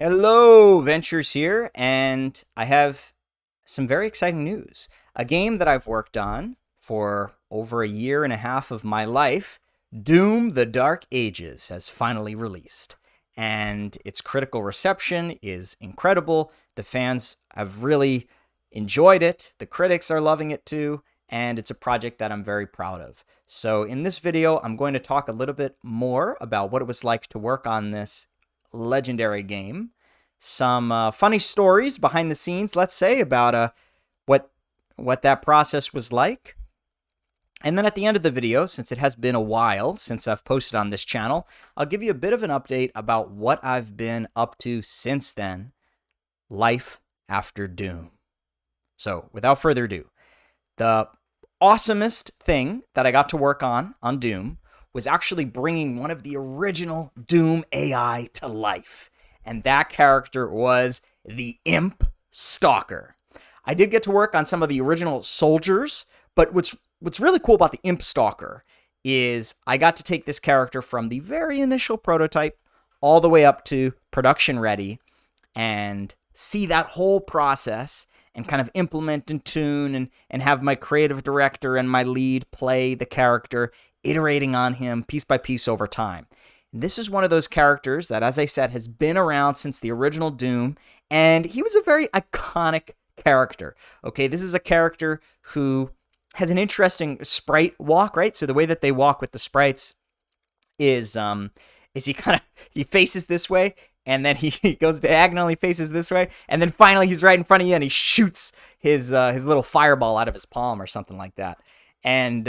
Hello, Ventures here, and I have some very exciting news. A game that I've worked on for over a year and a half of my life, Doom: The Dark Ages, has finally released. And its critical reception is incredible. The fans have really enjoyed it, the critics are loving it too, and it's a project that I'm very proud of. So, in this video, I'm going to talk a little bit more about what it was like to work on this legendary game, some funny stories behind the scenes, let's say, about what what that process was like. And then at the end of the video, since it has been a while since I've posted on this channel, I'll give you a bit of an update about what I've been up to since then. Life after Doom. So, without further ado, the awesomest thing that I got to work on Doom was actually bringing one of the original Doom AI to life. And that character was the ImpStalker. I did get to work on some of the original soldiers, but what's really cool about the ImpStalker is I got to take this character from the very initial prototype all the way up to production ready and see that whole process and kind of implement and tune and have my creative director and my lead play the character, iterating on him piece by piece over time. And this is one of those characters that, as I said, has been around since the original Doom, and he was a very iconic character. Okay, this is a character who has an interesting sprite walk, right? So the way that they walk with the sprites is he faces this way, and then he goes diagonally, faces this way, and then finally he's right in front of you, and he shoots his little fireball out of his palm or something like that. And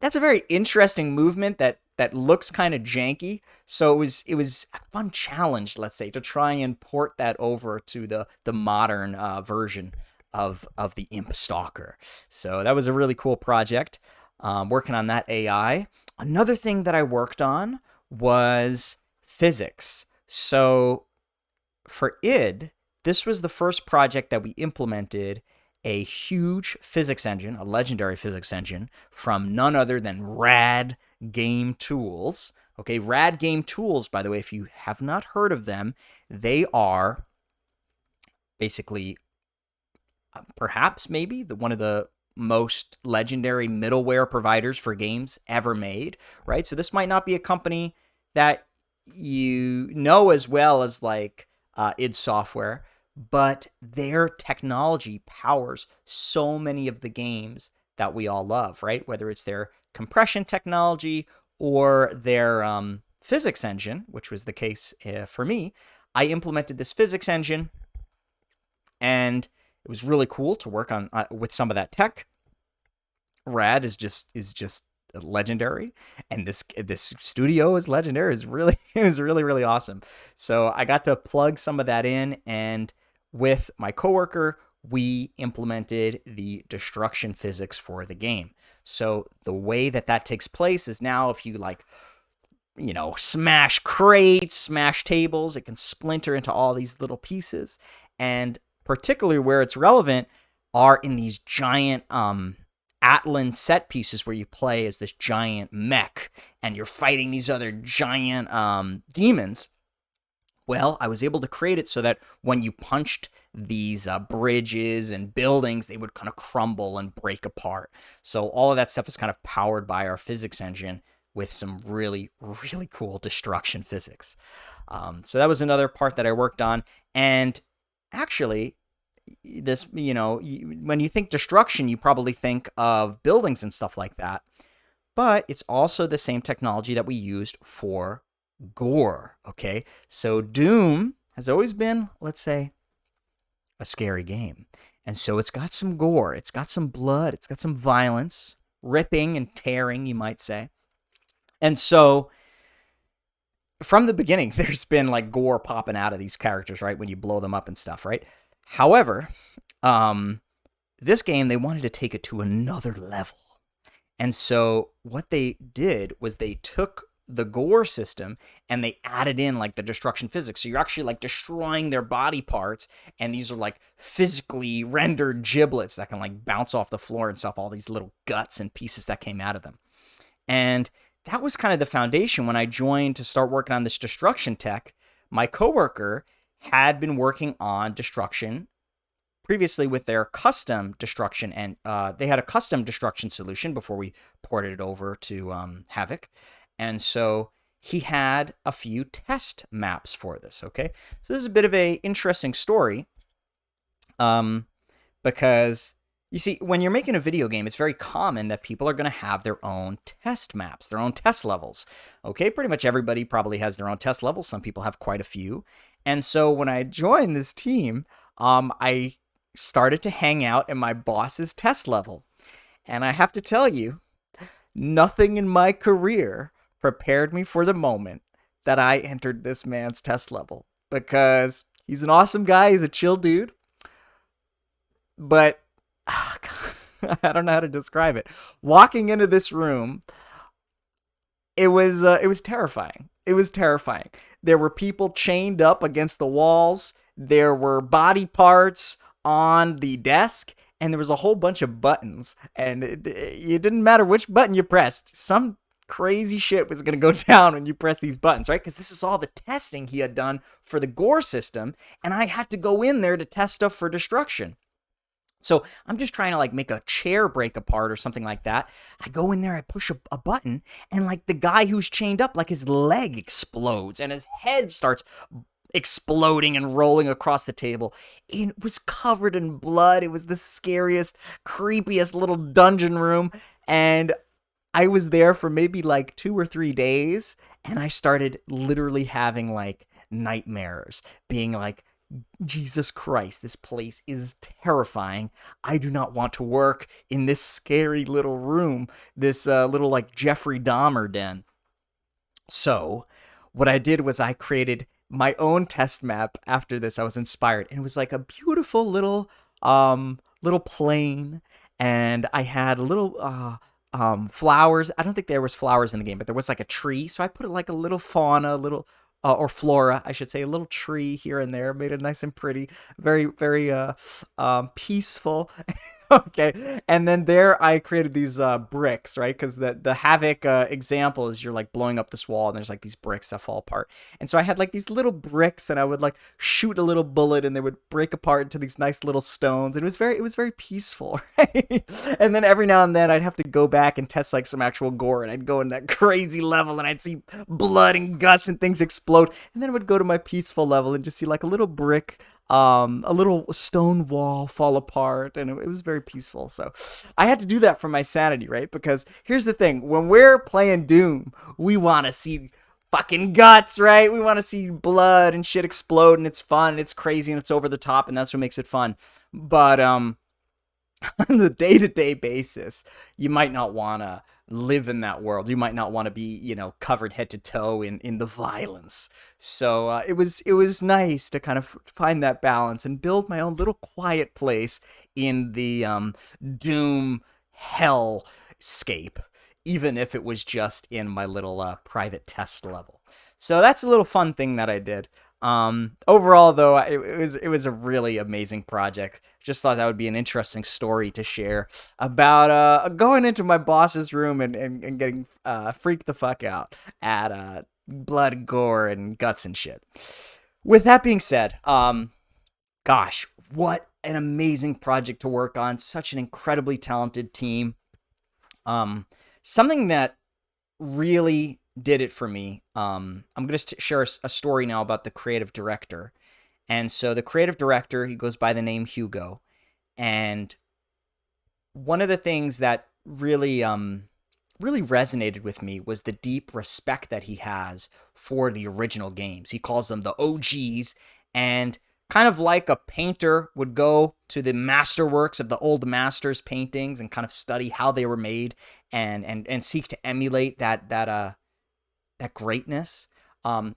that's a very interesting movement that looks kind of janky. So it was a fun challenge, let's say, to try and port that over to the modern version of the ImpStalker. So that was a really cool project, working on that AI. Another thing that I worked on was physics. So for id, this was the first project that we implemented a huge physics engine, a legendary physics engine, from none other than Rad Game Tools. Okay, Rad Game Tools, by the way, if you have not heard of them, they are basically perhaps maybe one of the most legendary middleware providers for games ever made, right? So this might not be a company that you know as well as like id Software, but their technology powers so many of the games that we all love, right? Whether it's their compression technology or their physics engine, which was the case for me. I implemented this physics engine, and it was really cool to work on with some of that tech. Rad is just legendary, and this studio is legendary. It was really awesome. So I got to plug some of that in, and with my coworker, we implemented the destruction physics for the game. So the way that takes place is now if you smash crates, smash tables, it can splinter into all these little pieces. And particularly where it's relevant are in these giant Atlan set pieces where you play as this giant mech and you're fighting these other giant demons. Well, I was able to create it so that when you punched these bridges and buildings, they would kind of crumble and break apart. So all of that stuff is kind of powered by our physics engine with some really cool destruction physics. So that was another part that I worked on. And actually, this, when you think destruction, you probably think of buildings and stuff like that. But it's also the same technology that we used for Gore, okay? So Doom has always been, let's say, a scary game. And so it's got some gore, it's got some blood, it's got some violence, ripping and tearing, you might say. And so from the beginning, there's been like gore popping out of these characters, right? When you blow them up and stuff, right? However, this game, they wanted to take it to another level. And so what they did was they took the Gore system and they added in like the destruction physics. So you're actually like destroying their body parts, and these are like physically rendered giblets that can like bounce off the floor and stuff, all these little guts and pieces that came out of them. And that was kind of the foundation when I joined to start working on this destruction tech. My coworker had been working on destruction previously with their custom destruction, and they had a custom destruction solution before we ported it over to Havoc. And so he had a few test maps for this, okay? So this is a bit of a interesting story, because you see, when you're making a video game, it's very common that people are going to have their own test maps, their own test levels. Okay, pretty much everybody probably has their own test levels. Some people have quite a few. And so when I joined this team, I started to hang out in my boss's test level. And I have to tell you, nothing in my career prepared me for the moment that I entered this man's test level, because he's an awesome guy. He's a chill dude. But I don't know how to describe it. Walking into this room, it was terrifying. It was terrifying. There were people chained up against the walls. There were body parts on the desk, and there was a whole bunch of buttons. And it didn't matter which button you pressed. Some crazy shit was going to go down when you press these buttons, right? Because this is all the testing he had done for the Gore system, and I had to go in there to test stuff for destruction. So I'm just trying to like make a chair break apart or something like that. I go in there, I push a button, and like the guy who's chained up, like his leg explodes and his head starts exploding and rolling across the table. It was covered in blood. It was the scariest, creepiest little dungeon room. And I was there for maybe like 2 or 3 days, and I started literally having like nightmares, being like, Jesus Christ, this place is terrifying. I do not want to work in this scary little room, this little like Jeffrey Dahmer den. So what I did was I created my own test map after this. I was inspired, and it was like a beautiful little plane, and I had little flowers. I don't think there was flowers in the game, but there was like a tree. So I put like a little fauna, or flora, I should say, a little tree here and there, made it nice and pretty, very, very peaceful. Okay, and then there I created these bricks, right? Because the Havoc example is you're like blowing up this wall, and there's like these bricks that fall apart. And so I had like these little bricks, and I would like shoot a little bullet, and they would break apart into these nice little stones. And it was very peaceful, right? And then every now and then I'd have to go back and test like some actual gore, and I'd go in that crazy level, and I'd see blood and guts and things explode. And then I would go to my peaceful level and just see like a little brick, a little stone wall fall apart, and it was very peaceful. So I had to do that for my sanity, right? Because here's the thing, when we're playing Doom, we want to see fucking guts, right? We want to see blood and shit explode, and it's fun, and it's crazy, and it's over the top, and that's what makes it fun. But on the day-to-day basis, you might not want to live in that world. You might not want to be, covered head to toe in the violence. So it was nice to kind of find that balance and build my own little quiet place in the Doom hellscape, even if it was just in my little private test level. So that's a little fun thing that I did. Overall, though, it was a really amazing project. Just thought that would be an interesting story to share about going into my boss's room and getting freaked the fuck out at blood, gore, and guts and shit. With that being said, gosh, what an amazing project to work on. Such an incredibly talented team. Something that really did it for me. I'm going to share a story now about the creative director. And so the creative director, he goes by the name Hugo. And one of the things that really resonated with me was the deep respect that he has for the original games. He calls them the OGs, and kind of like a painter would go to the masterworks of the old masters' paintings and kind of study how they were made and seek to emulate that greatness.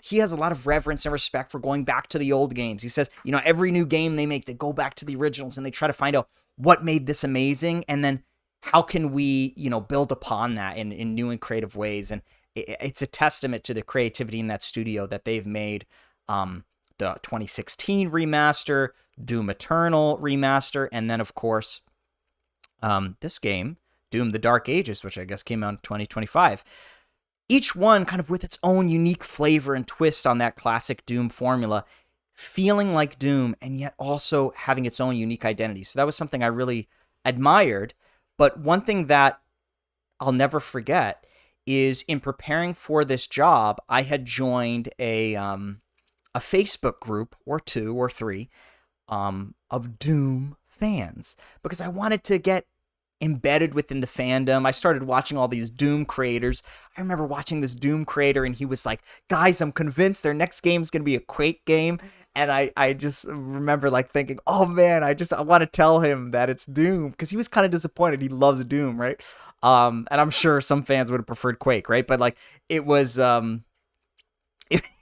He has a lot of reverence and respect for going back to the old games. He says, every new game they make, they go back to the originals and they try to find out what made this amazing, and then how can we, build upon that in new and creative ways. And it's a testament to the creativity in that studio that they've made the 2016 remaster, Doom Eternal remaster, and then, of course, this game, Doom the Dark Ages, which I guess came out in 2025. Each one kind of with its own unique flavor and twist on that classic Doom formula, feeling like Doom and yet also having its own unique identity. So that was something I really admired. But one thing that I'll never forget is in preparing for this job, I had joined a Facebook group or two or three of Doom fans because I wanted to get embedded within the fandom. I started watching all these Doom creators. I remember watching this Doom creator and he was like, guys, I'm convinced their next game is going to be a Quake game. And I just remember like thinking, oh man, I want to tell him that it's Doom because he was kind of disappointed. He loves Doom, right? And I'm sure some fans would have preferred Quake, right? But like it was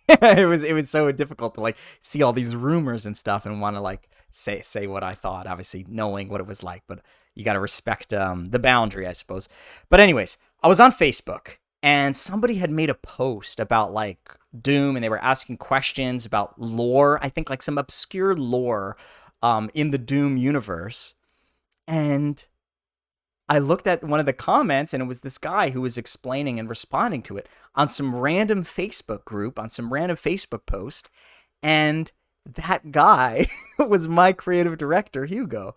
it was so difficult to like see all these rumors and stuff and want to like say what I thought, obviously knowing what it was like, but you got to respect the boundary, I suppose. But anyways, I was on Facebook and somebody had made a post about like Doom and they were asking questions about lore, I think like some obscure lore in the Doom universe. And I looked at one of the comments and it was this guy who was explaining and responding to it on some random Facebook group, on some random Facebook post. And that guy was my creative director, Hugo.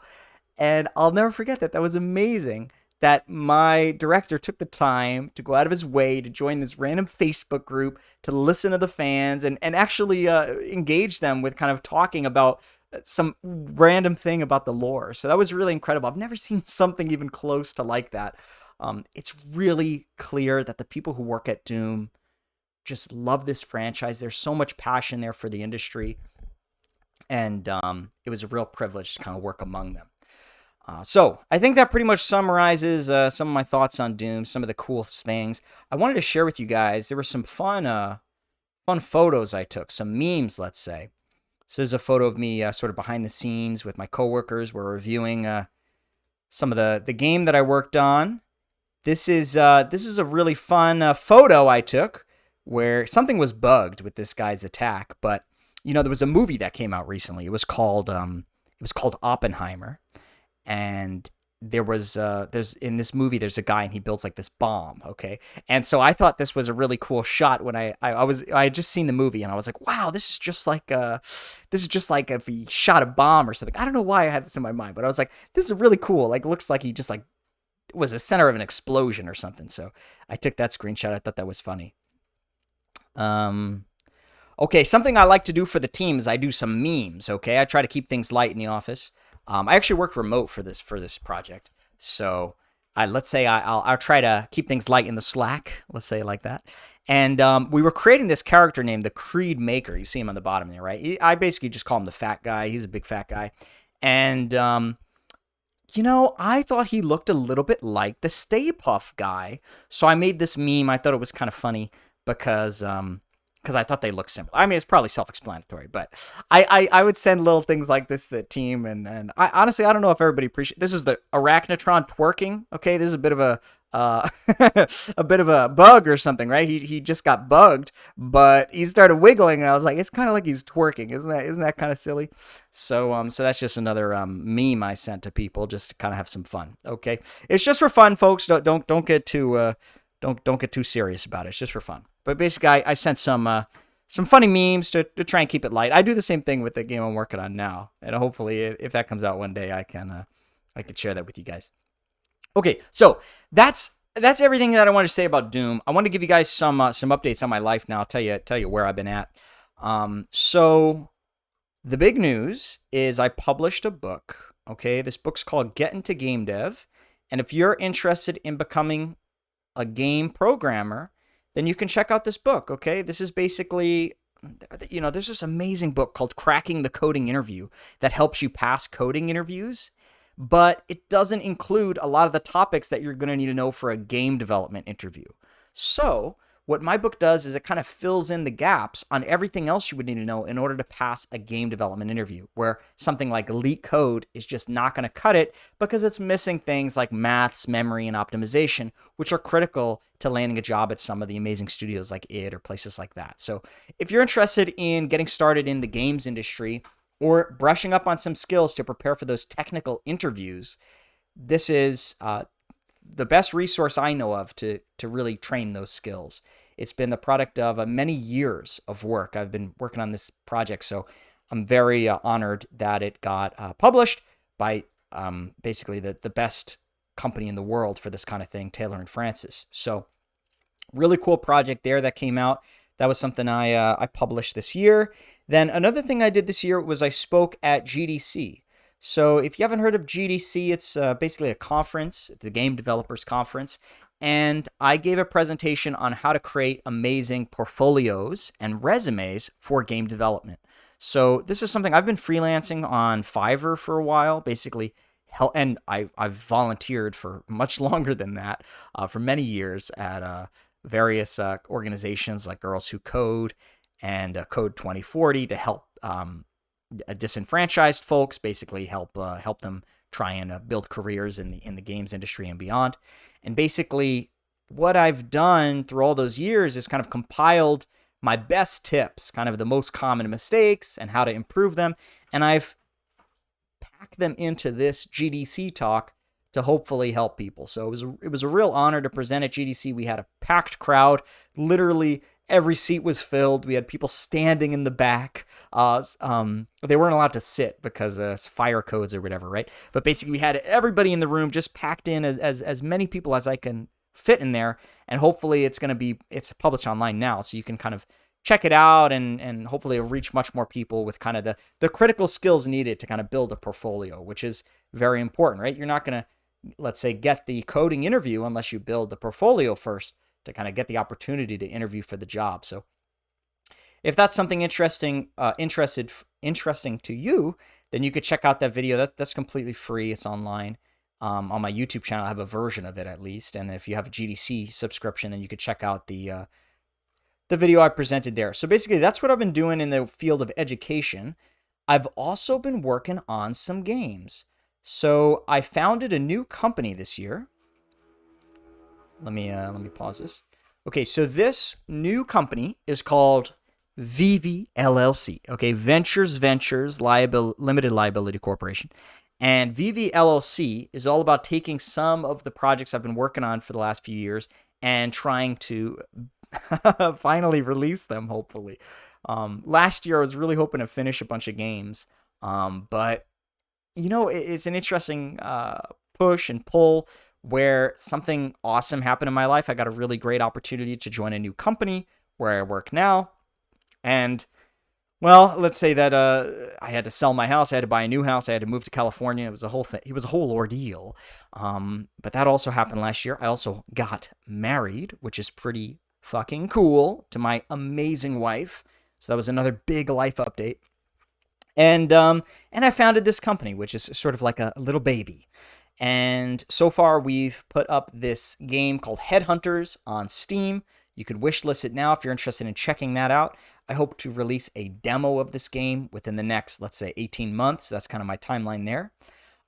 And I'll never forget that. That was amazing that my director took the time to go out of his way to join this random Facebook group to listen to the fans and actually engage them with kind of talking about some random thing about the lore. So that was really incredible. I've never seen something even close to like that. It's really clear that the people who work at Doom just love this franchise. There's so much passion there for the industry. And it was a real privilege to kind of work among them. So I think that pretty much summarizes some of my thoughts on Doom, some of the cool things. I wanted to share with you guys, there were some fun photos I took, some memes, let's say. So there's a photo of me sort of behind the scenes with my coworkers. We're reviewing some of the game that I worked on. This is a really fun photo I took where something was bugged with this guy's attack. But you know, there was a movie that came out recently. It was called Oppenheimer, and there's in this movie there's a guy and he builds like this bomb, okay? And so I thought this was a really cool shot when I had just seen the movie and I was like, wow, this is just like if he shot a bomb or something. I don't know why I had this in my mind, but I was like, this is really cool. Like, looks like he just like was the center of an explosion or something. So I took that screenshot. I thought that was funny. Okay, something I like to do for the team is I do some memes, okay? I try to keep things light in the office. I actually worked remote for this project. So let's say I'll try to keep things light in the Slack. Let's say it like that. And we were creating this character named the Creed Maker. You see him on the bottom there, right? I basically just call him the fat guy. He's a big fat guy. And, you know, I thought he looked a little bit like the Stay Puft guy. So I made this meme. I thought it was kind of funny because I thought they looked similar. I mean, it's probably self-explanatory, but I would send little things like this to the team, and I honestly, I don't know if everybody appreciates. This is the Arachnotron twerking. Okay, this is a bit of a a bit of a bug or something, right? He just got bugged, but he started wiggling, and I was like, it's kind of like he's twerking, isn't that kind of silly? So so that's just another meme I sent to people just to kind of have some fun. Okay, it's just for fun, folks. Don't get too don't get too serious about it. It's just for fun. But basically, I sent some funny memes to try and keep it light. I do the same thing with the game I'm working on now, and hopefully, if that comes out one day, I can share that with you guys. Okay, so that's everything that I wanted to say about Doom. I want to give you guys some updates on my life now. I'll tell you where I've been at. So the big news is I published a book. Okay, this book's called Get Into Game Dev, and if you're interested in becoming a game programmer, then you can check out this book, okay? This is basically, you know, there's this amazing book called Cracking the Coding Interview that helps you pass coding interviews, but it doesn't include a lot of the topics that you're going to need to know for a game development interview. So what my book does is it kind of fills in the gaps on everything else you would need to know in order to pass a game development interview, where something like LeetCode is just not going to cut it because it's missing things like maths, memory, and optimization, which are critical to landing a job at some of the amazing studios like id or places like that. So if you're interested in getting started in the games industry or brushing up on some skills to prepare for those technical interviews, this is the best resource I know of to really train those skills. It's been the product of many years of work. I've been working on this project, so I'm very honored that it got published by basically the best company in the world for this kind of thing, Taylor and Francis. So really cool project there that came out. That was something I published this year. Then another thing I did this year was I spoke at GDC. So if you haven't heard of GDC, it's basically a conference, the Game Developers Conference. And I gave a presentation on how to create amazing portfolios and resumes for game development. So this is something I've been freelancing on Fiverr for a while, basically. And I've volunteered for much longer than that, for many years at various organizations like Girls Who Code and Code 2040 to help disenfranchised folks, basically help them try and build careers in the games industry and beyond. And basically, what I've done through all those years is kind of compiled my best tips, kind of the most common mistakes and how to improve them, and I've packed them into this GDC talk to hopefully help people. So it was a real honor to present at GDC. We had a packed crowd. Literally every seat was filled. We had people standing in the back. They weren't allowed to sit because fire codes or whatever, right? But basically we had everybody in the room just packed in as many people as I can fit in there. And hopefully it's published online now, so you can kind of check it out and hopefully it'll reach much more people with kind of the critical skills needed to kind of build a portfolio, which is very important, right? You're not going to, let's say, get the coding interview unless you build the portfolio first to kind of get the opportunity to interview for the job. So if that's something interesting to you, then you could check out that video. That's completely free. It's online. On my YouTube channel, I have a version of it at least. And if you have a GDC subscription, then you could check out the video I presented there. So basically, that's what I've been doing in the field of education. I've also been working on some games. So I founded a new company this year. Let me pause this. Okay, so this new company is called VVLLC. Okay, Ventures Limited Liability Corporation. And VVLLC is all about taking some of the projects I've been working on for the last few years and trying to finally release them, hopefully. Last year, I was really hoping to finish a bunch of games, but it's an interesting push and pull where something awesome happened in my life. I got a really great opportunity to join a new company where I work now. And, well, let's say that I had to sell my house. I had to buy a new house. I had to move to California. It was a whole thing. It was a whole ordeal. But that also happened last year. I also got married, which is pretty fucking cool, to my amazing wife. So that was another big life update. And I founded this company, which is sort of like a little baby. And so far, we've put up this game called Headhunters on Steam. You could wishlist it now if you're interested in checking that out. I hope to release a demo of this game within the next, let's say, 18 months. That's kind of my timeline there.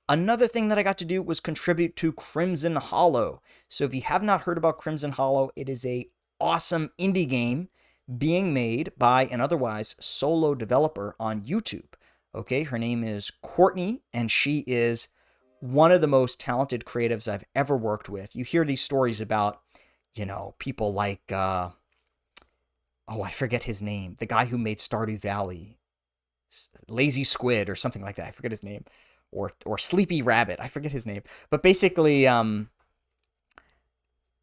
Another thing that I got to do was contribute to Crimson Hollow. So if you have not heard about Crimson Hollow, it is an awesome indie game being made by an otherwise solo developer on YouTube. Okay, her name is Courtney, and she is one of the most talented creatives I've ever worked with. You hear these stories about, people like, I forget his name, the guy who made Stardew Valley, Lazy Squid or something like that. I forget his name. Or Sleepy Rabbit. I forget his name. But basically,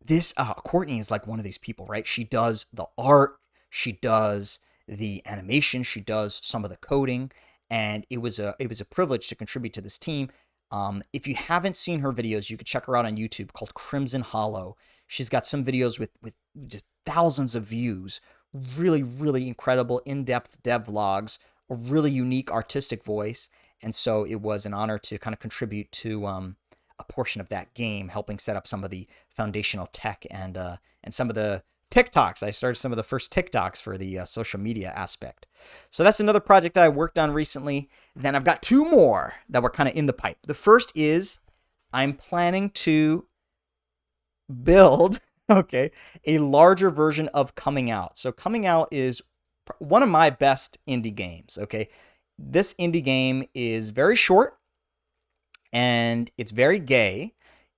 this Courtney is like one of these people, right? She does the art, she does the animation, she does some of the coding, and it was a privilege to contribute to this team. If you haven't seen her videos, you could check her out on YouTube called Crimson Hollow. She's got some videos with just thousands of views, really, really incredible in-depth devlogs, a really unique artistic voice. And so it was an honor to kind of contribute to a portion of that game, helping set up some of the foundational tech and some of the TikToks. I started some of the first TikToks for the social media aspect. So that's another project I worked on recently. Then I've got two more that were kind of in the pipe. The first is I'm planning to build, a larger version of Coming Out. So Coming Out is one of my best indie games, okay? This indie game is very short and it's very gay.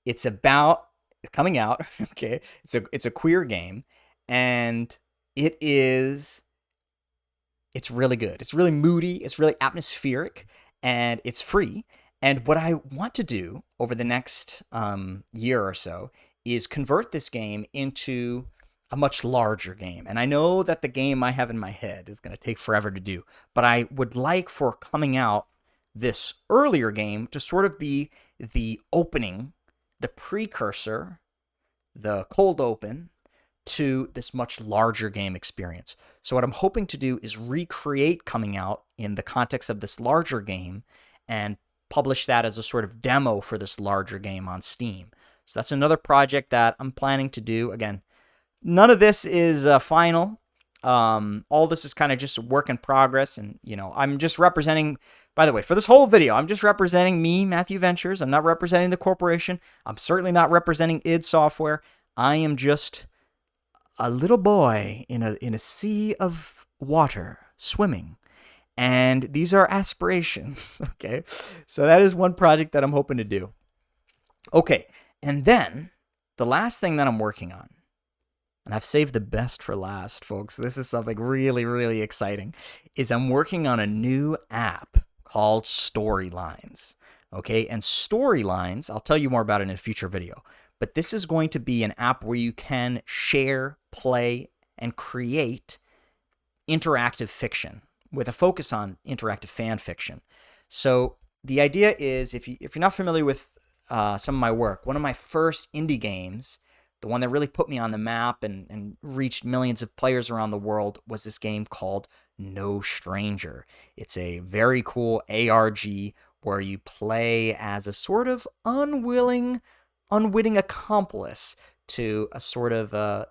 It's about coming out, okay? It's a queer game, and it is It's really good. It's really moody. It's really atmospheric, and it's free. And what I want to do over the next year or so is convert this game into a much larger game. And I know that the game I have in my head is going to take forever to do, but I would like for coming out this earlier game to sort of be the opening, the precursor, the cold open to this much larger game experience. So what I'm hoping to do is recreate coming out in the context of this larger game and publish that as a sort of demo for this larger game on Steam. So that's another project that I'm planning to do. Again, none of this is final. All this is kind of just a work in progress. And, you know, I'm just representing, by the way, for this whole video, I'm just representing me, Matthew Ventures. I'm not representing the corporation. I'm certainly not representing id Software. I am just a little boy in a sea of water swimming. And these are aspirations, okay? So that is one project that I'm hoping to do. Okay, and then the last thing that I'm working on, and I've saved the best for last, folks. This is something really, really exciting, is I'm working on a new app called Storylines, okay? And Storylines, I'll tell you more about it in a future video, but this is going to be an app where you can share, play, and create interactive fiction with a focus on interactive fan fiction. So the idea is, if you're not familiar with some of my work, one of my first indie games, the one that really put me on the map and reached millions of players around the world, was this game called No Stranger. It's a very cool ARG where you play as a sort of unwitting accomplice to a sort of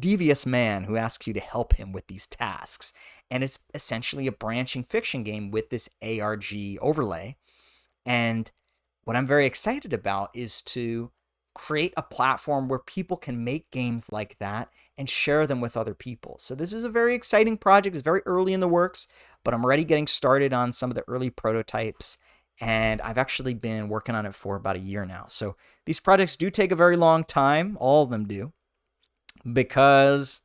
devious man who asks you to help him with these tasks. And it's essentially a branching fiction game with this ARG overlay. And what I'm very excited about is to create a platform where people can make games like that and share them with other people. So this is a very exciting project. It's very early in the works, but I'm already getting started on some of the early prototypes. And I've actually been working on it for about a year now. So these projects do take a very long time. All of them do, because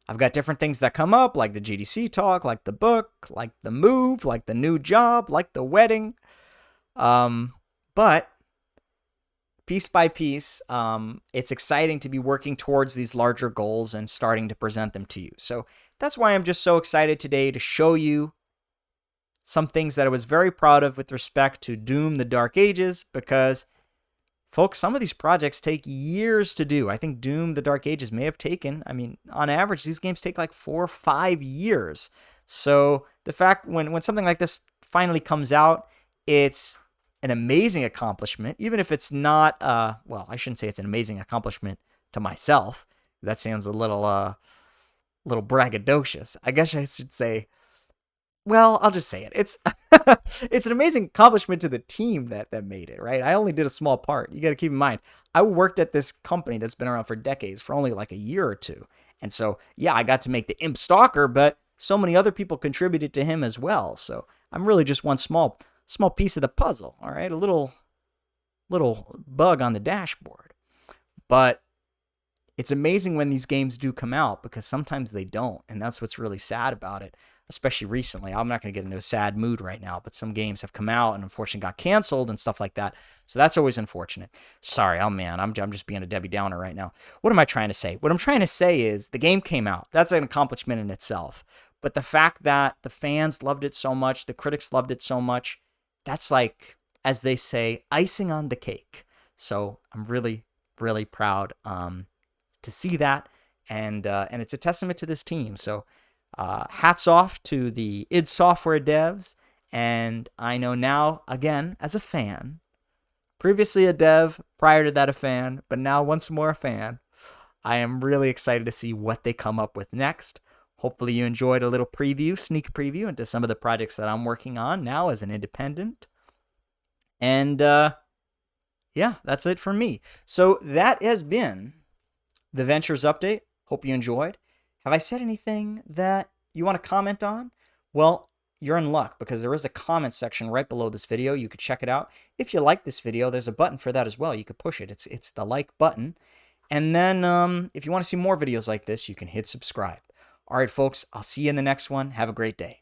I've got different things that come up, like the GDC talk, like the book, like the move, like the new job, like the wedding. But piece by piece, it's exciting to be working towards these larger goals and starting to present them to you. So that's why I'm just so excited today to show you some things that I was very proud of with respect to Doom: The Dark Ages, because, folks, some of these projects take years to do. I think Doom: The Dark Ages may have taken, I mean, on average, these games take like 4 or 5 years. So the fact when something like this finally comes out, it's an amazing accomplishment, even if it's not, well, I shouldn't say it's an amazing accomplishment to myself. That sounds a little braggadocious. I guess I should say, well, I'll just say it. It's it's an amazing accomplishment to the team that made it, right? I only did a small part. You got to keep in mind, I worked at this company that's been around for decades for only like a year or two. And so, yeah, I got to make the ImpStalker, but so many other people contributed to him as well. So I'm really just one small piece of the puzzle, all right? A little bug on the dashboard. But it's amazing when these games do come out, because sometimes they don't, and that's what's really sad about it, especially recently. I'm not going to get into a sad mood right now, but some games have come out and unfortunately got canceled and stuff like that. So that's always unfortunate. Sorry, oh man, I'm just being a Debbie Downer right now. What am I trying to say? What I'm trying to say is the game came out. That's an accomplishment in itself. But the fact that the fans loved it so much, the critics loved it so much, that's like, as they say, icing on the cake. So I'm really, really proud to see that, and it's a testament to this team. So hats off to the id Software devs, and I know now, again, as a fan, previously a dev, prior to that a fan, but now once more a fan, I am really excited to see what they come up with next. Hopefully you enjoyed a little preview, sneak preview into some of the projects that I'm working on now as an independent. And yeah, that's it from me. So that has been the Ventures Update. Hope you enjoyed. Have I said anything that you want to comment on? Well, you're in luck, because there is a comment section right below this video. You could check it out. If you like this video, there's a button for that as well. You could push it. It's the like button. And then if you want to see more videos like this, you can hit subscribe. All right, folks, I'll see you in the next one. Have a great day.